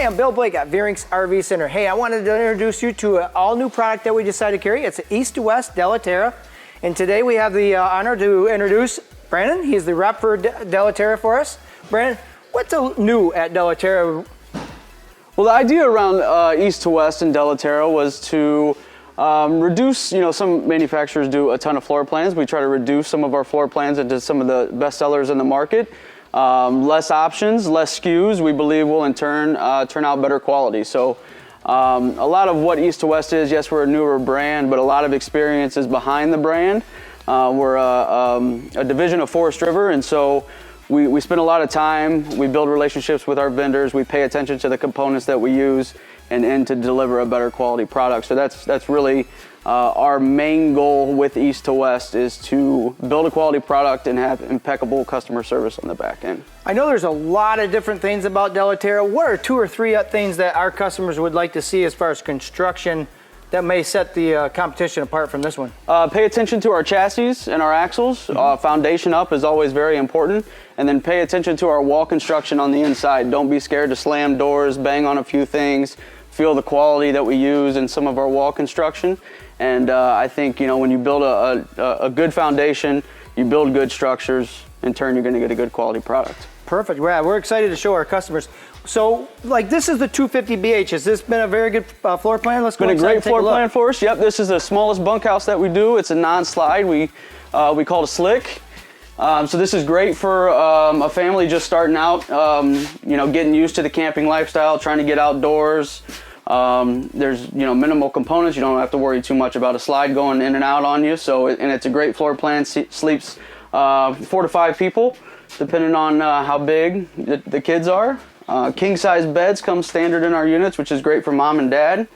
Hi, I'm Bill Blake at Veurink's RV Center. Hey, I wanted to introduce you to an all-new product that we decided to carry. It's an East to West Della Terra. And today we have the honor to introduce Brandon. He's the rep for Della Terra for us. Brandon, what's new at Della Terra? Well, the idea around East to West and Della Terra was to reduce, some manufacturers do a ton of floor plans. We try to reduce some of our floor plans into some of the best sellers in the market. Less options, less SKUs, we believe will in turn turn out better quality. So a lot of what East to West is, yes, we're a newer brand, but a lot of experience is behind the brand. We're a division of Forest River, and so we spend a lot of time, we build relationships with our vendors, we pay attention to the components that we use and to deliver a better quality product. So that's really our main goal with East to West, is to build a quality product and have impeccable customer service on the back end. I know there's a lot of different things about Della Terra. What are 2 or 3 things that our customers would like to see as far as construction that may set the competition apart from this one? Pay attention to our chassis and our axles. Foundation up is always very important. And then pay attention to our wall construction on the inside. Don't be scared to slam doors, bang on a few things. Feel the quality that we use in some of our wall construction. And I think, when you build a good foundation, you build good structures, in turn you're going to get a good quality product. Perfect. Yeah, we're excited to show our customers. So, this is the 250BH. Has this been a very good floor plan? Let's go inside. It's been a great floor plan for us. Yep, this is the smallest bunkhouse that we do. It's a non-slide. We call it a slick. So this is great for a family just starting out, getting used to the camping lifestyle, trying to get outdoors. There's minimal components. You don't have to worry too much about a slide going in and out on you. So and it's a great floor plan. Sleeps 4 to 5 people, depending on how big the kids are. King size beds come standard in our units, which is great for mom and dad,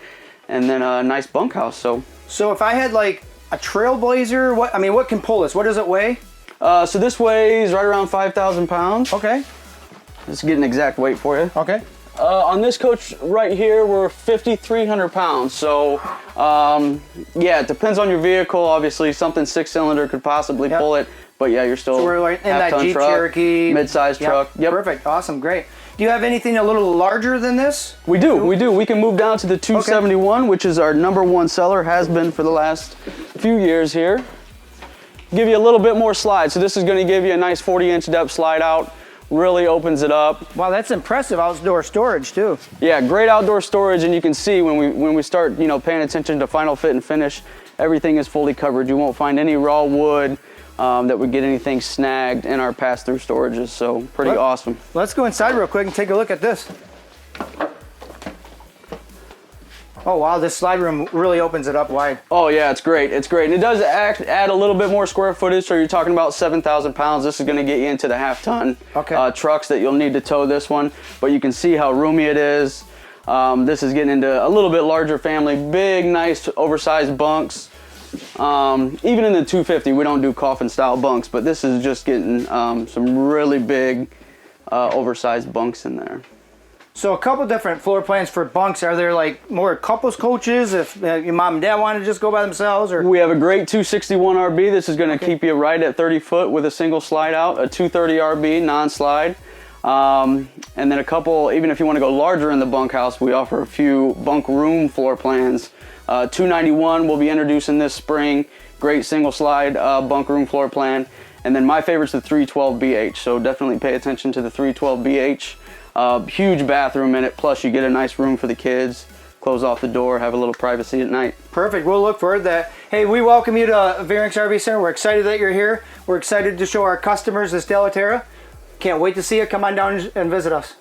and then a nice bunkhouse. So if I had a Trailblazer, what can pull this? What does it weigh? So this weighs right around 5,000 pounds. Okay. Let's get an exact weight for you. Okay. On this coach right here, we're 5,300 pounds. So, it depends on your vehicle. Obviously, something 6-cylinder could possibly pull it. But yeah, you're still so we're in that Jeep truck, Cherokee. mid-size truck. Yep. Perfect. Awesome. Great. Do you have anything a little larger than this? We do. We can move down to the 271, which is our #1 seller, has been for the last few years here. Give you a little bit more slide. So this is going to give you a nice 40-inch depth slide out. Really opens it up. Wow, that's impressive outdoor storage too. Yeah, great outdoor storage, and you can see when we start paying attention to final fit and finish, everything is fully covered. You won't find any raw wood that would get anything snagged in our pass-through storages. So pretty awesome. Let's go inside real quick and take a look at this. Oh wow, this slide room really opens it up wide. Oh yeah, it's great. It's great. And it does add a little bit more square footage, so you're talking about 7,000 pounds. This is going to get you into the half-ton trucks that you'll need to tow this one. But you can see how roomy it is. This is getting into a little bit larger family. Big, nice, oversized bunks. Even in the 250, we don't do coffin-style bunks, but this is just getting some really big, oversized bunks in there. So a couple different floor plans for bunks. Are there more couples coaches if your mom and dad want to just go by themselves? Or we have a great 261 RB. This is going to keep you right at 30 foot with a single slide out. A 230 RB non-slide. And then a couple, even if you want to go larger in the bunkhouse, we offer a few bunk room floor plans. 291 we'll be introducing this spring. Great single slide bunk room floor plan. And then my favorite's the 312BH. So definitely pay attention to the 312BH. Huge bathroom in it, plus you get a nice room for the kids, close off the door, have a little privacy at night. Perfect. We'll look forward to that. Hey, we welcome you to Veurink's RV Center. We're excited that you're here. We're excited to show our customers this Della Terra. Can't wait to see you. Come on down and visit us.